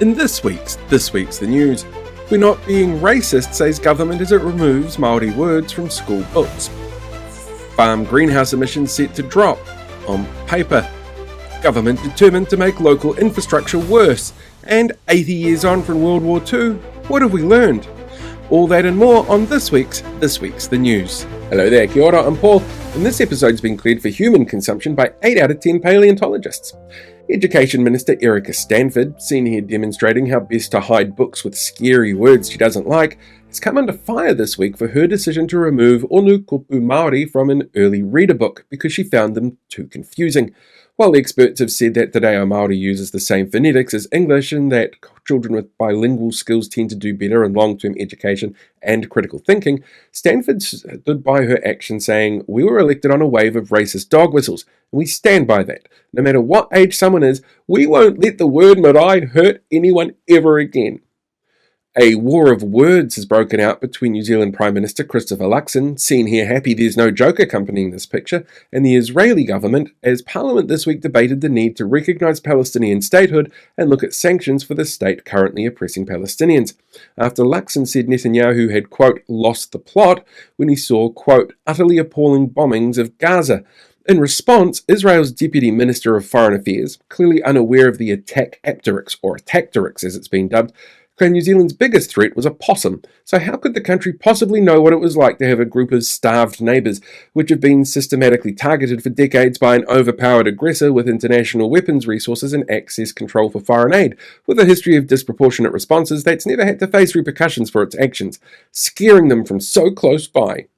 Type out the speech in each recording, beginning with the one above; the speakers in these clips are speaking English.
In this week's The News, we're not being racist, says government as it removes Māori words from school books. Farm greenhouse emissions set to drop. On paper. Government determined to make local infrastructure worse. And 80 years on from World War II, what have we learned? All that and more on this week's The News. Hello there, kia ora, I'm Paul, and this episode's been cleared for human consumption by 8 out of 10 paleontologists. Education Minister Erica Stanford, seen here demonstrating how best to hide books with scary words she doesn't like, has come under fire this week for her decision to remove Onu Kupu Māori from an early reader book because she found them too confusing. While experts have said that Te Reo Māori uses the same phonetics as English and that children with bilingual skills tend to do better in long-term education and critical thinking, Stanford stood by her action saying, "We were elected on a wave of racist dog whistles, and we stand by that. No matter what age someone is, we won't let the word marae hurt anyone ever again." A war of words has broken out between New Zealand Prime Minister Christopher Luxon, seen here happy there's no joke accompanying this picture, and the Israeli government, as Parliament this week debated the need to recognise Palestinian statehood and look at sanctions for the state currently oppressing Palestinians, after Luxon said Netanyahu had, quote, lost the plot when he saw, quote, utterly appalling bombings of Gaza. In response, Israel's Deputy Minister of Foreign Affairs, clearly unaware of the attack-apteryx, or attack-teryx as it's been dubbed, claimed New Zealand's biggest threat was a possum, so how could the country possibly know what it was like to have a group of starved neighbours, which have been systematically targeted for decades by an overpowered aggressor with international weapons resources and access control for foreign aid, with a history of disproportionate responses that's never had to face repercussions for its actions, scaring them from so close by.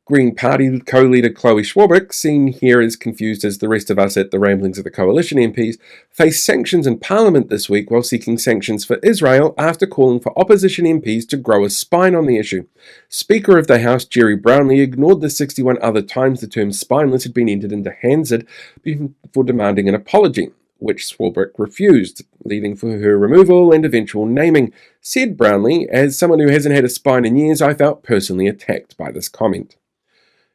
Green Party co-leader Chloe Schwabik, seen here as confused as the rest of us at the ramblings of the coalition MPs, faced sanctions in Parliament this week while seeking sanctions for Israel after calling for opposition MPs to grow a spine on the issue. Speaker of the House Jerry Brownlee ignored the 61 other times the term spineless had been entered into Hansard before demanding an apology, which Schwabik refused, leading for her removal and eventual naming. Said Brownlee, "As someone who hasn't had a spine in years, I felt personally attacked by this comment."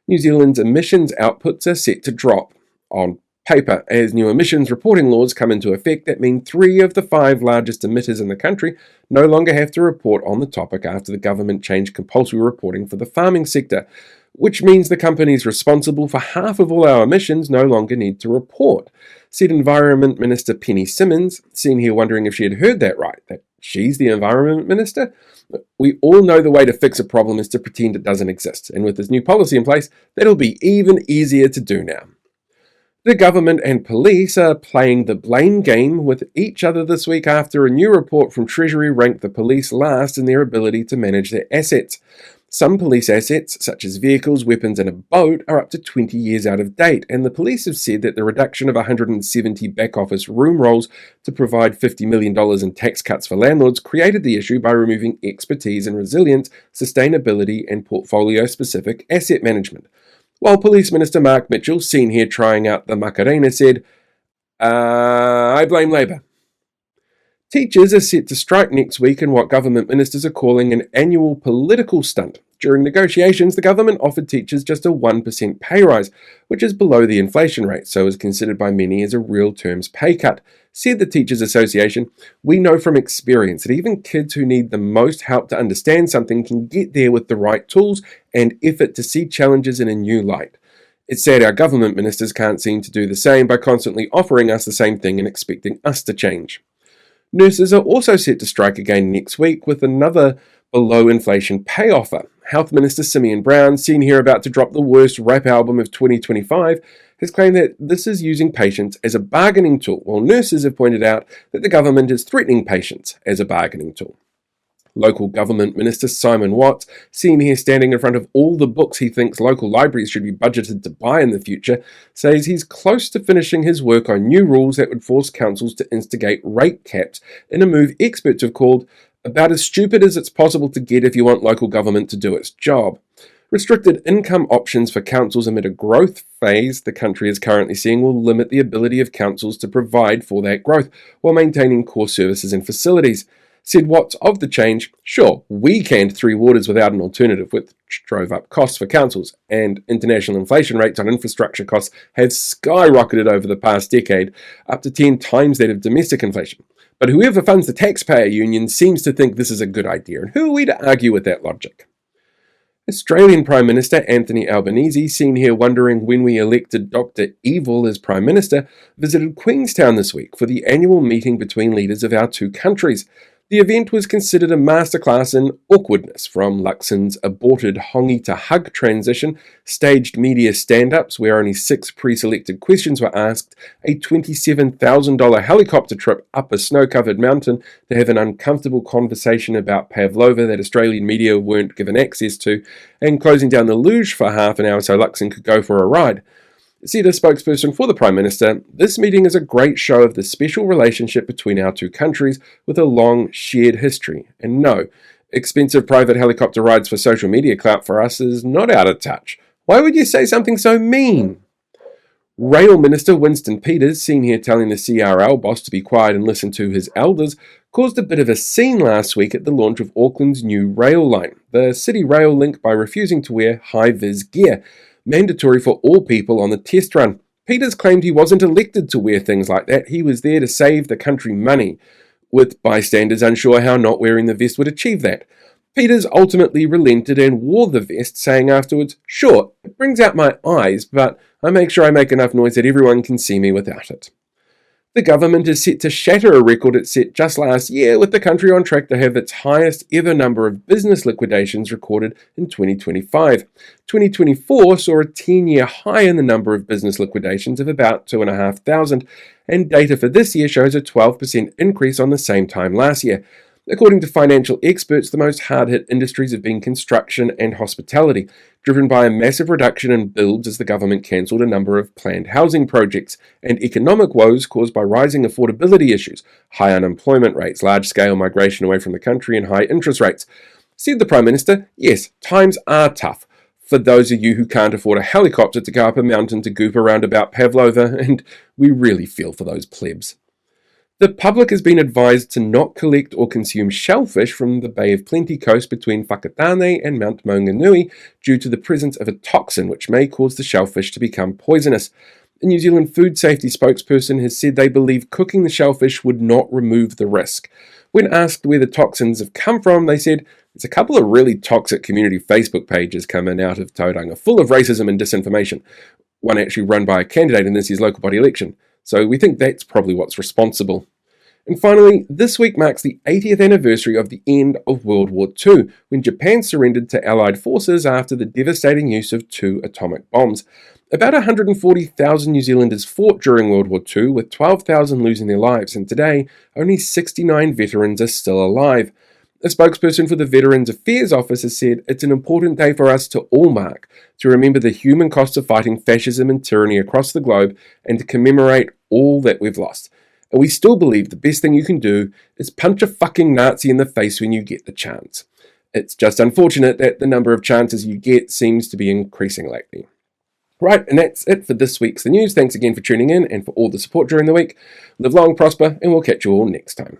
New Zealand's emissions outputs are set to drop. On paper, as new emissions reporting laws come into effect that mean 3 of the 5 largest emitters in the country no longer have to report on the topic after the government changed compulsory reporting for the farming sector, which means the companies responsible for half of all our emissions no longer need to report, said Environment Minister Penny Simmons, seen here wondering if she had heard that right, that she's the Environment Minister. We all know the way to fix a problem is to pretend it doesn't exist, and with this new policy in place, that'll be even easier to do now. The government and police are playing the blame game with each other this week after a new report from Treasury ranked the police last in their ability to manage their assets. Some police assets, such as vehicles, weapons and a boat, are up to 20 years out of date, and the police have said that the reduction of 170 back-office room rolls to provide $50 million in tax cuts for landlords created the issue by removing expertise in resilience, sustainability and portfolio-specific asset management. While Police Minister Mark Mitchell, seen here trying out the Macarena, said, I blame Labour. Teachers are set to strike next week in what government ministers are calling an annual political stunt. During negotiations, the government offered teachers just a 1% pay rise, which is below the inflation rate, so is considered by many as a real terms pay cut. Said the Teachers Association, "We know from experience that even kids who need the most help to understand something can get there with the right tools and effort to see challenges in a new light. It's sad our government ministers can't seem to do the same by constantly offering us the same thing and expecting us to change." Nurses are also set to strike again next week with another below-inflation pay offer. Health Minister Simeon Brown, seen here about to drop the worst rap album of 2025, has claimed that this is using patients as a bargaining tool, while nurses have pointed out that the government is threatening patients as a bargaining tool. Local Government Minister Simon Watts, seen here standing in front of all the books he thinks local libraries should be budgeted to buy in the future, says he's close to finishing his work on new rules that would force councils to instigate rate caps in a move experts have called about as stupid as it's possible to get if you want local government to do its job. Restricted income options for councils amid a growth phase the country is currently seeing will limit the ability of councils to provide for that growth while maintaining core services and facilities. said what's of the change, sure, we canned Three Waters without an alternative, which drove up costs for councils, and international inflation rates on infrastructure costs have skyrocketed over the past decade, up to 10 times that of domestic inflation. But whoever funds the taxpayer union seems to think this is a good idea, and who are we to argue with that logic? Australian Prime Minister Anthony Albanese, seen here wondering when we elected Dr. Evil as Prime Minister, visited Queenstown this week for the annual meeting between leaders of our two countries. The event was considered a masterclass in awkwardness, from Luxon's aborted hongi to hug transition, staged media stand-ups where only 6 pre-selected questions were asked, a $27,000 helicopter trip up a snow-covered mountain to have an uncomfortable conversation about pavlova that Australian media weren't given access to, and closing down the luge for half an hour so Luxon could go for a ride. Said a spokesperson for the Prime Minister, this meeting is a great show of the special relationship between our two countries with a long shared history. And no, expensive private helicopter rides for social media clout for us is not out of touch. Why would you say something so mean? Rail Minister Winston Peters, seen here telling the CRL boss to be quiet and listen to his elders, caused a bit of a scene last week at the launch of Auckland's new rail line, the City Rail Link, by refusing to wear high-vis gear, mandatory for all people on the test run. Peters claimed he wasn't elected to wear things like that. He was there to save the country money, with bystanders unsure how not wearing the vest would achieve that. Peters ultimately relented and wore the vest, saying afterwards, "Sure, it brings out my eyes, but I make sure I make enough noise that everyone can see me without it." The government is set to shatter a record it set just last year, with the country on track to have its highest ever number of business liquidations recorded in 2025. 2024 saw a 10-year high in the number of business liquidations of about 2,500, and data for this year shows a 12% increase on the same time last year. According to financial experts, the most hard-hit industries have been construction and hospitality, driven by a massive reduction in builds as the government cancelled a number of planned housing projects, and economic woes caused by rising affordability issues, high unemployment rates, large-scale migration away from the country, and high interest rates. Said the Prime Minister, yes, times are tough for those of you who can't afford a helicopter to go up a mountain to goop around about pavlova, and we really feel for those plebs. The public has been advised to not collect or consume shellfish from the Bay of Plenty coast between Whakatane and Mount Maunganui due to the presence of a toxin which may cause the shellfish to become poisonous. A New Zealand food safety spokesperson has said they believe cooking the shellfish would not remove the risk. When asked where the toxins have come from, they said, "There's a couple of really toxic community Facebook pages coming out of Tauranga, full of racism and disinformation. One actually run by a candidate in this year's local body election. So we think that's probably what's responsible." And finally, this week marks the 80th anniversary of the end of World War II, when Japan surrendered to Allied forces after the devastating use of 2 atomic bombs. About 140,000 New Zealanders fought during World War II, with 12,000 losing their lives, and today only 69 veterans are still alive. A spokesperson for the Veterans Affairs Office has said, "It's an important day for us to all mark, to remember the human cost of fighting fascism and tyranny across the globe, and to commemorate all that we've lost. And we still believe the best thing you can do is punch a fucking Nazi in the face when you get the chance. It's just unfortunate that the number of chances you get seems to be increasing lately." Right, and that's it for this week's The News. Thanks again for tuning in and for all the support during the week. Live long, prosper, and we'll catch you all next time.